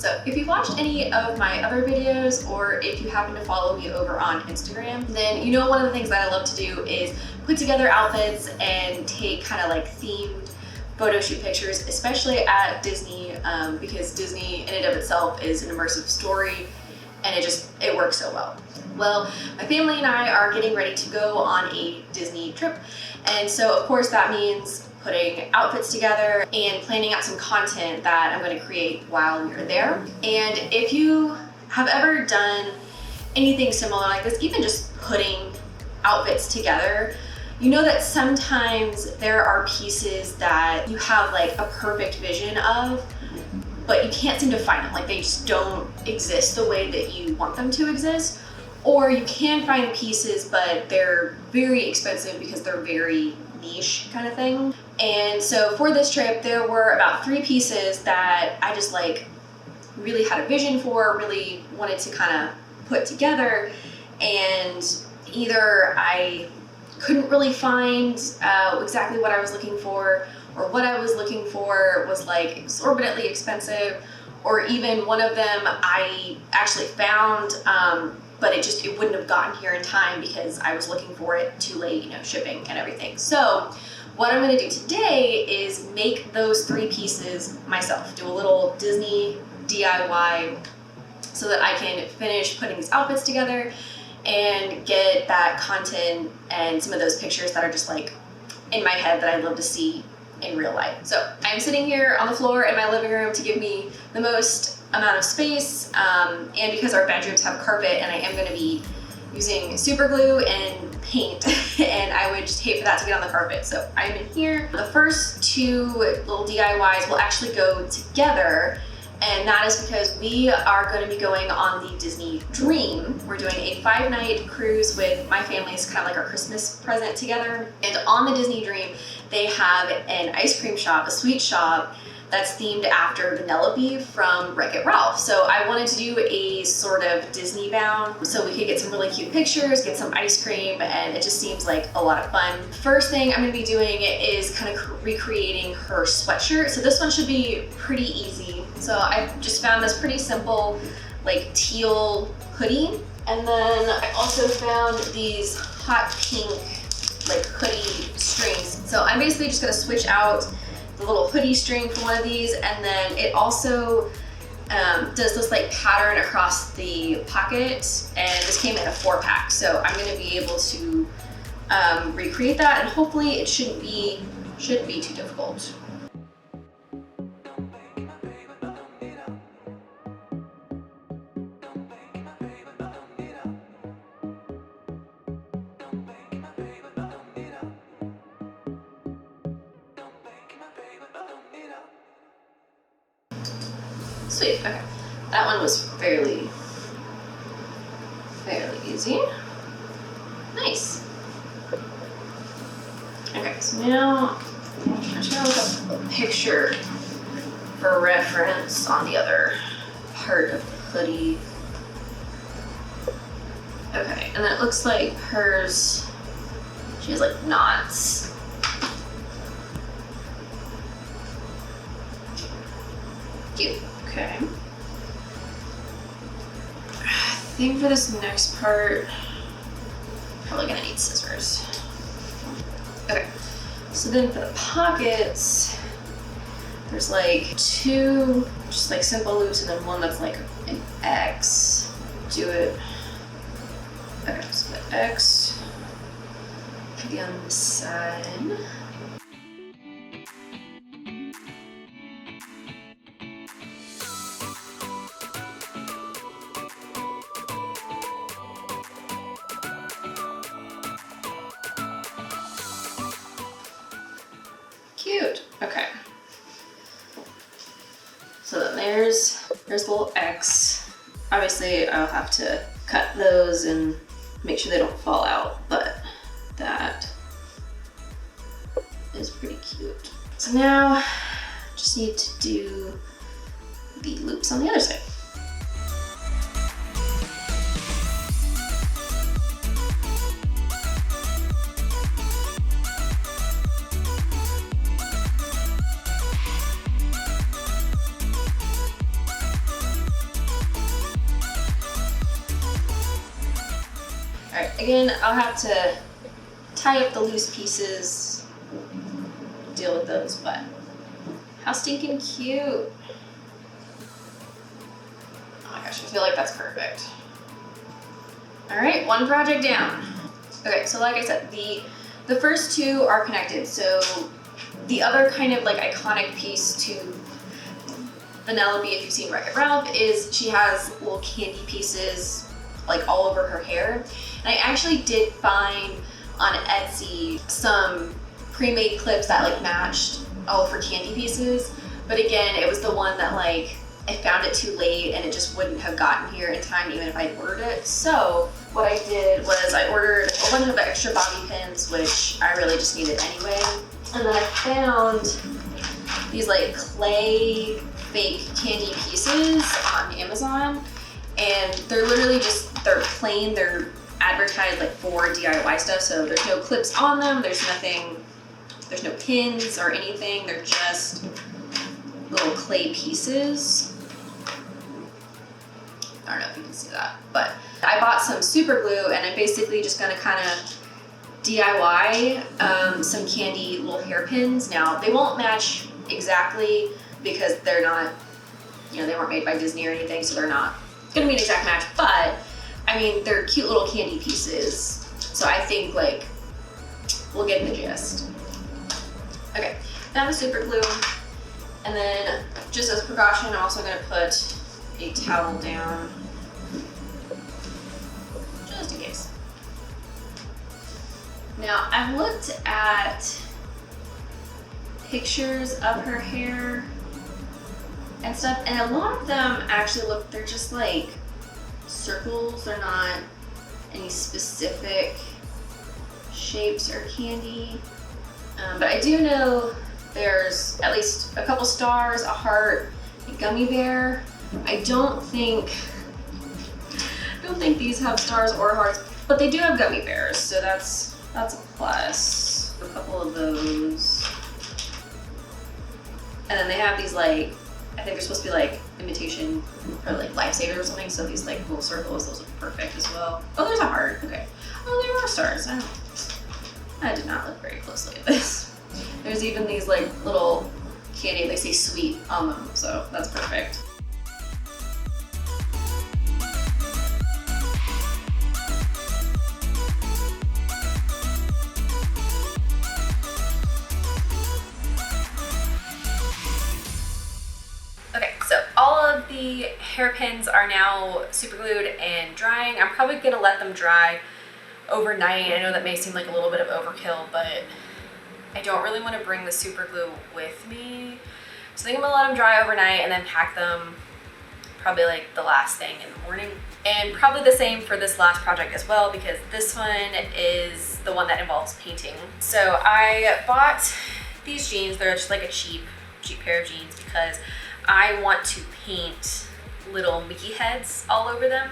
So if you've watched any of my other videos, or if you happen to follow me over on Instagram, then you know one of the things that I love to do is put together outfits and take kind of like themed photo shoot pictures, especially at Disney, because Disney in and of itself is an immersive story, and it works so well. Well, my family and I are getting ready to go on a Disney trip, and so of course that means putting outfits together and planning out some content that I'm going to create while we're there. And if you have ever done anything similar like this, even just putting outfits together, you know that sometimes there are pieces that you have like a perfect vision of, but you can't seem to find them. Like they just don't exist the way that you want them to exist. Or you can find pieces, but they're very expensive because they're very niche kind of thing. And so for this trip, there were about 3 pieces that I just like really had a vision for, really wanted to kind of put together. And either I couldn't really find exactly what I was looking for, or what I was looking for was like exorbitantly expensive, or even one of them I actually found, but it wouldn't have gotten here in time because I was looking for it too late, you know, shipping and everything. So what I'm gonna do today is make those 3 pieces myself, do a little Disney DIY so that I can finish putting these outfits together and get that content and some of those pictures that are just like in my head that I'd love to see in real life. So I'm sitting here on the floor in my living room to give me the most amount of space, and because our bedrooms have carpet, and I am going to be using super glue and paint, and I would just hate for that to get on the carpet. So I'm in here. The first 2 little DIYs will actually go together, and that is because we are going to be going on the Disney Dream. We're doing a 5-night cruise with my family. It's kind of like our Christmas present together. And on the Disney Dream, they have an ice cream shop, a sweet shop, that's themed after Vanellope from Wreck-It Ralph. So I wanted to do a sort of DisneyBound so we could get some really cute pictures, get some ice cream, and it just seems like a lot of fun. First thing I'm gonna be doing is kind of recreating her sweatshirt. So this one should be pretty easy. So I just found this pretty simple like teal hoodie. And then I also found these hot pink like hoodie strings. So I'm basically just gonna switch out the little hoodie string for one of these, and then it also does this like pattern across the pocket, and this came in a 4-pack, so I'm going to be able to recreate that, and hopefully it shouldn't be too difficult. Sweet, okay. That one was fairly easy. Nice. Okay, so now I'm just gonna look up a picture for reference on the other part of the hoodie. Okay, and then it looks like hers, she has like knots. Cute. Okay. I think for this next part, probably gonna need scissors. Okay. So then for the pockets, there's like 2 just like simple loops, and then one that's like an X. Do it. Okay, so the X should be on this side. Cute. Okay. So then there's the little X. Obviously, I'll have to cut those and make sure they don't fall out, but that is pretty cute. So now, just need to do the loops on the other side. Alright, again, I'll have to tie up the loose pieces, deal with those, but how stinking cute. Oh my gosh, I feel like that's perfect. Alright, one project down. Okay, so like I said, the first two are connected, so the other kind of like iconic piece to Vanellope, if you've seen Wreck-It Ralph, is she has little candy pieces like all over her hair. And I actually did find on Etsy some pre-made clips that like matched all of her candy pieces, but again, it was the one that like I found it too late and it just wouldn't have gotten here in time even if I ordered it. So what I did was I ordered a bunch of extra bobby pins, which I really just needed anyway, and then I found these like clay fake candy pieces on Amazon, and they're literally just, they're plain, they're advertised like for DIY stuff, so there's no clips on them, there's nothing, there's no pins or anything, they're just little clay pieces. I don't know if you can see that, but I bought some super glue and I'm basically just gonna kind of DIY some candy little hairpins. Now, they won't match exactly because they're not, you know, they weren't made by Disney or anything, so they're not gonna be an exact match, but I mean, they're cute little candy pieces. So I think like, we'll get the gist. Okay, now the super glue. And then just as a precaution, I'm also gonna put a towel down, just in case. Now, I've looked at pictures of her hair and stuff, and a lot of them actually look, they're just like circles, they're not any specific shapes or candy. But I do know there's at least a couple stars, a heart, a gummy bear. I don't think these have stars or hearts, but they do have gummy bears, so that's a plus. A couple of those. And then they have these like, I think they're supposed to be like imitation or like lifesavers or something, so these like little circles, those look perfect as well. Oh, there's a heart, okay. Oh, there are stars. I did not look very closely at this. There's even these like little candy, they say sweet on them, so that's perfect. Okay, so all of the hairpins are now super glued and drying. I'm probably gonna let them dry overnight. I know that may seem like a little bit of overkill, but I don't really want to bring the super glue with me. So I think I'm gonna let them dry overnight and then pack them probably like the last thing in the morning. And probably the same for this last project as well, because this one is the one that involves painting. So I bought these jeans. They're just like a cheap pair of jeans because I want to paint little Mickey heads all over them.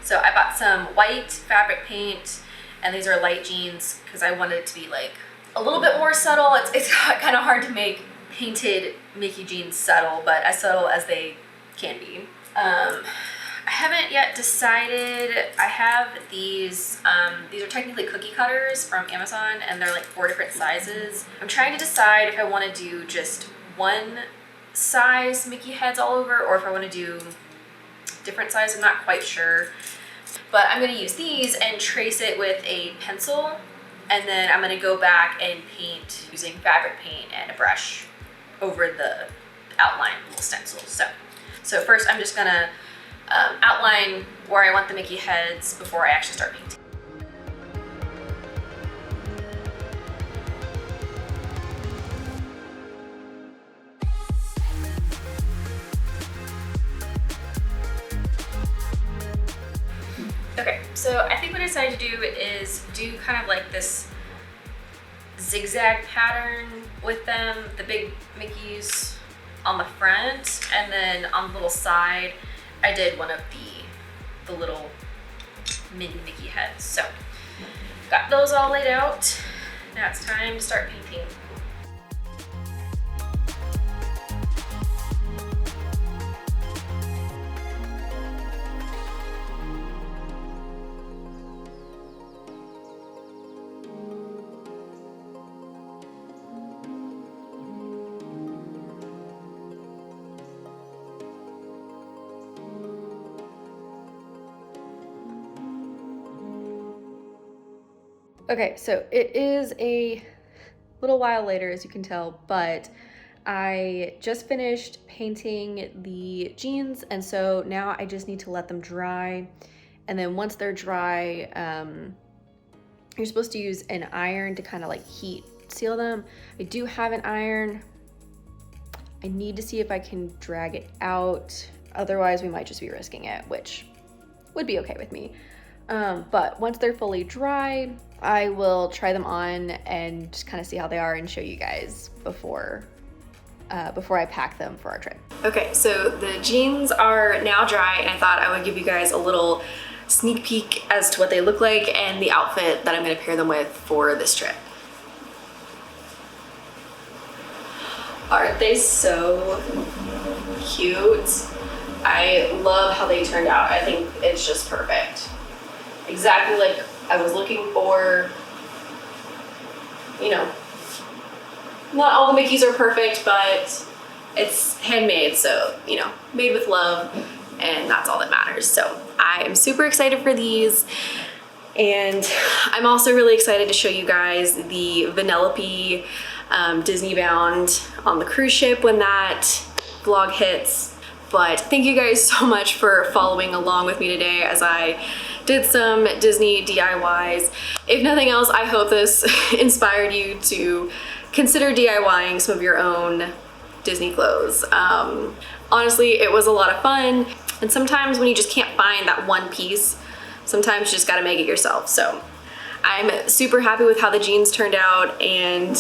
So I bought some white fabric paint, and these are light jeans because I wanted it to be like a little bit more subtle. It's kind of hard to make painted Mickey jeans subtle, but as subtle as they can be. I haven't yet decided. I have these are technically cookie cutters from Amazon, and they're like 4 different sizes. I'm trying to decide if I want to do just one size Mickey heads all over, or if I want to do different size. I'm not quite sure, but I'm going to use these and trace it with a pencil, and then I'm going to go back and paint using fabric paint and a brush over the outline little stencils. So first I'm just going to outline where I want the Mickey heads before I actually start painting. Okay, so I think what I decided to do is do kind of like this zigzag pattern with them, the big Mickeys on the front, and then on the little side, I did one of the little mini Mickey heads. So, got those all laid out. Now it's time to start painting. Okay, so it is a little while later, as you can tell, but I just finished painting the jeans, and so now I just need to let them dry. And then once they're dry, you're supposed to use an iron to kind of like heat seal them. I do have an iron. I need to see if I can drag it out. Otherwise, we might just be risking it, which would be okay with me. But once they're fully dry, I will try them on and just kind of see how they are and show you guys before I pack them for our trip. Okay, so the jeans are now dry, and I thought I would give you guys a little sneak peek as to what they look like and the outfit that I'm gonna pair them with for this trip. Aren't they so cute? I love how they turned out. I think it's just perfect. Exactly like I was looking for. You know, not all the Mickeys are perfect, but it's handmade, so, you know, made with love, and that's all that matters. So I am super excited for these, and I'm also really excited to show you guys the Vanellope DisneyBound on the cruise ship when that vlog hits. But thank you guys so much for following along with me today as I did some Disney DIYs. If nothing else, I hope this inspired you to consider DIYing some of your own Disney clothes. Honestly, it was a lot of fun, and sometimes when you just can't find that one piece, sometimes you just gotta make it yourself. So I'm super happy with how the jeans turned out, and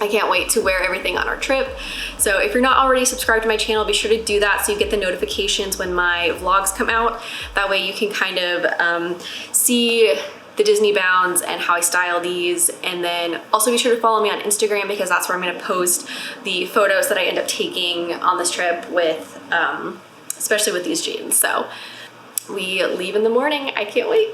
I can't wait to wear everything on our trip. So if you're not already subscribed to my channel, be sure to do that so you get the notifications when my vlogs come out. That way you can kind of see the DisneyBounds and how I style these. And then also be sure to follow me on Instagram, because that's where I'm gonna post the photos that I end up taking on this trip with, especially with these jeans. So we leave in the morning. I can't wait.